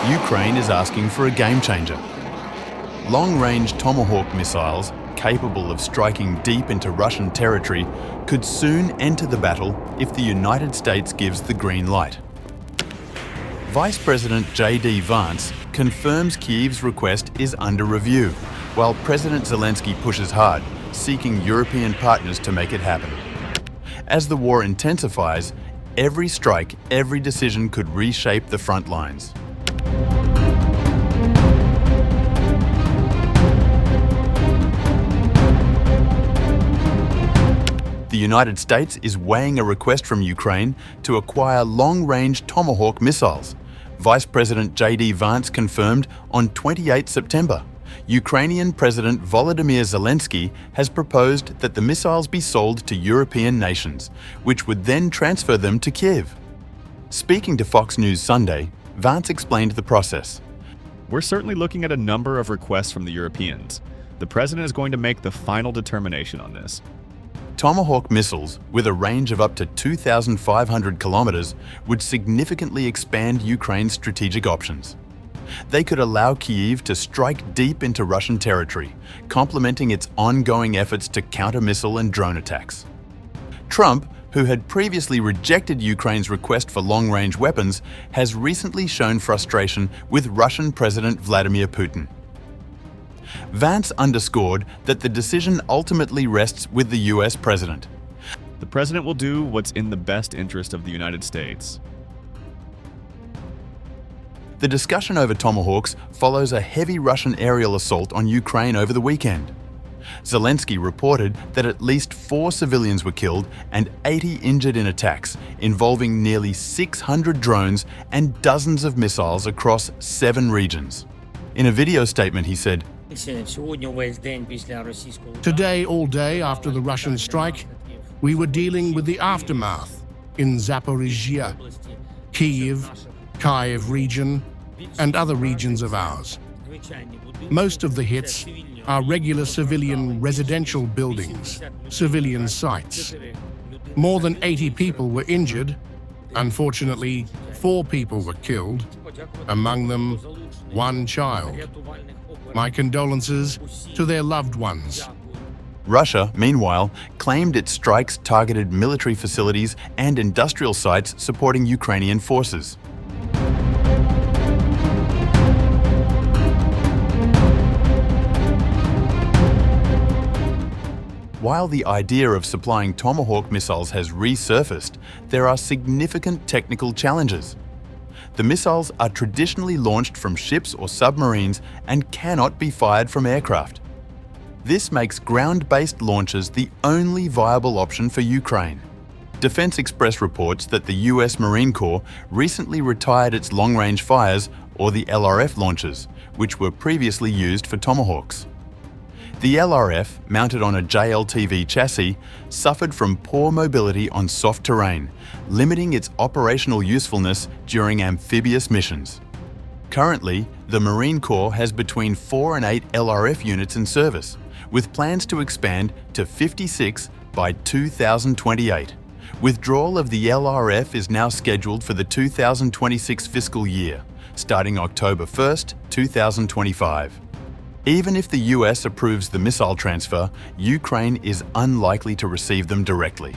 Ukraine is asking for a game changer. Long-range Tomahawk missiles, capable of striking deep into Russian territory, could soon enter the battle if the United States gives the green light. Vice President JD Vance confirms Kyiv's request is under review, while President Zelensky pushes hard, seeking European partners to make it happen. As the war intensifies, every strike, every decision could reshape the front lines. The United States is weighing a request from Ukraine to acquire long-range Tomahawk missiles. Vice President JD Vance confirmed on 28 September. Ukrainian President Volodymyr Zelensky has proposed that the missiles be sold to European nations, which would then transfer them to Kyiv. Speaking to Fox News Sunday, Vance explained the process. We're certainly looking at a number of requests from the Europeans. The President is going to make the final determination on this. Tomahawk missiles, with a range of up to 2,500 kilometres, would significantly expand Ukraine's strategic options. They could allow Kyiv to strike deep into Russian territory, complementing its ongoing efforts to counter missile and drone attacks. Trump, who had previously rejected Ukraine's request for long-range weapons, has recently shown frustration with Russian President Vladimir Putin. Vance underscored that the decision ultimately rests with the US president. The President will do what's in the best interest of the United States. The discussion over Tomahawks follows a heavy Russian aerial assault on Ukraine over the weekend. Zelensky reported that at least 4 civilians were killed and 80 injured in attacks involving nearly 600 drones and dozens of missiles across 7 regions. In a video statement, he said, "Today, all day after the Russian strike, we were dealing with the aftermath in Zaporizhia, Kyiv region, and other regions of ours. Most of the hits are regular civilian residential buildings, civilian sites. More than 80 people were injured. Unfortunately, 4 people were killed, among them 1 child. My condolences to their loved ones." Russia, meanwhile, claimed its strikes targeted military facilities and industrial sites supporting Ukrainian forces. While the idea of supplying Tomahawk missiles has resurfaced, there are significant technical challenges. The missiles are traditionally launched from ships or submarines and cannot be fired from aircraft. This makes ground-based launches the only viable option for Ukraine. Defense Express reports that the US Marine Corps recently retired its long-range fires, or the LRF launchers, which were previously used for Tomahawks. The LRF, mounted on a JLTV chassis, suffered from poor mobility on soft terrain, limiting its operational usefulness during amphibious missions. Currently, the Marine Corps has between 4 and 8 LRF units in service, with plans to expand to 56 by 2028. Withdrawal of the LRF is now scheduled for the 2026 fiscal year, starting October 1st, 2025. Even if the US approves the missile transfer, Ukraine is unlikely to receive them directly.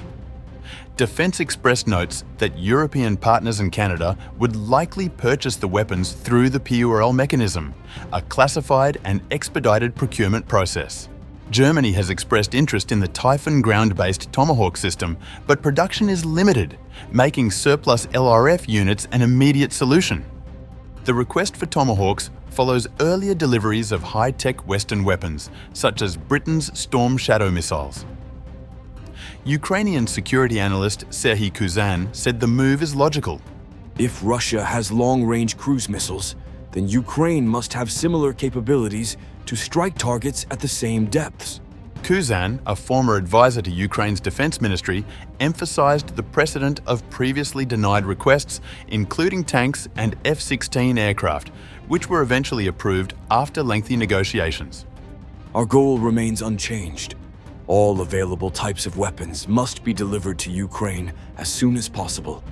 Defense Express notes that European partners and Canada would likely purchase the weapons through the PURL mechanism, a classified and expedited procurement process. Germany has expressed interest in the Typhoon ground-based Tomahawk system, but production is limited, making surplus LRF units an immediate solution. The request for Tomahawks follows earlier deliveries of high-tech Western weapons, such as Britain's Storm Shadow missiles. Ukrainian security analyst Serhiy Kuzan said the move is logical. If Russia has long-range cruise missiles, then Ukraine must have similar capabilities to strike targets at the same depths. Kuzan, a former advisor to Ukraine's defense ministry, emphasized the precedent of previously denied requests, including tanks and F-16 aircraft, which were eventually approved after lengthy negotiations. Our goal remains unchanged. All available types of weapons must be delivered to Ukraine as soon as possible.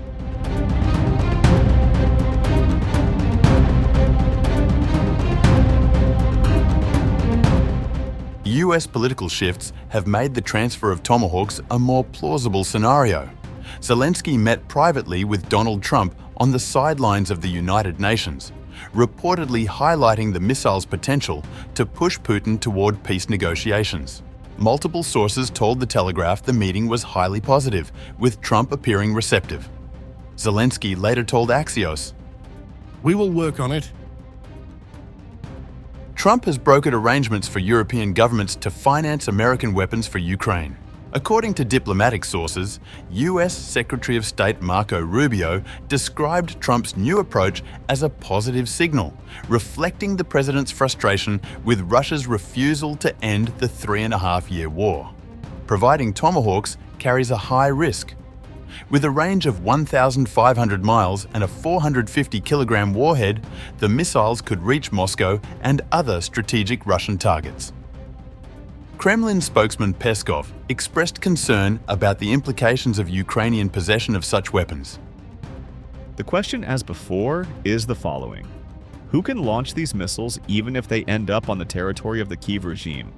US political shifts have made the transfer of Tomahawks a more plausible scenario. Zelensky met privately with Donald Trump on the sidelines of the United Nations, reportedly highlighting the missile's potential to push Putin toward peace negotiations. Multiple sources told The Telegraph the meeting was highly positive, with Trump appearing receptive. Zelensky later told Axios, "We will work on it." Trump has brokered arrangements for European governments to finance American weapons for Ukraine. According to diplomatic sources, US Secretary of State Marco Rubio described Trump's new approach as a positive signal, reflecting the president's frustration with Russia's refusal to end the 3.5-year war. Providing Tomahawks carries a high risk. With a range of 1,500 miles and a 450-kilogram warhead, the missiles could reach Moscow and other strategic Russian targets. Kremlin spokesman Peskov expressed concern about the implications of Ukrainian possession of such weapons. The question, as before, is the following. Who can launch these missiles even if they end up on the territory of the Kyiv regime?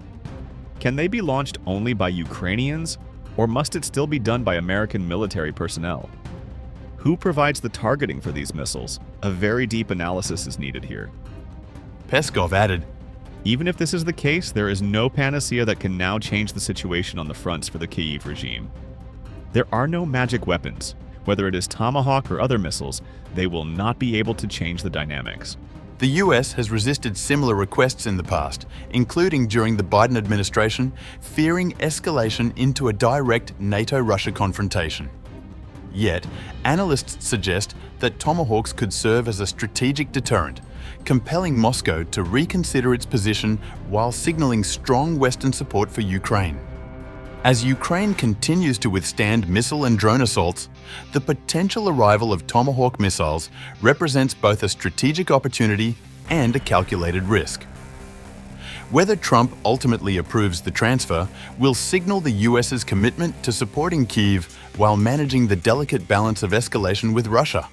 Can they be launched only by Ukrainians, or must it still be done by American military personnel? Who provides the targeting for these missiles? A very deep analysis is needed here. Peskov added, Even if this is the case, there is no panacea that can now change the situation on the fronts for the Kyiv regime. There are no magic weapons. Whether it is Tomahawk or other missiles, they will not be able to change the dynamics. The US has resisted similar requests in the past, including during the Biden administration, fearing escalation into a direct NATO-Russia confrontation. Yet, analysts suggest that Tomahawks could serve as a strategic deterrent, compelling Moscow to reconsider its position while signaling strong Western support for Ukraine. As Ukraine continues to withstand missile and drone assaults, the potential arrival of Tomahawk missiles represents both a strategic opportunity and a calculated risk. Whether Trump ultimately approves the transfer will signal the US's commitment to supporting Kyiv while managing the delicate balance of escalation with Russia.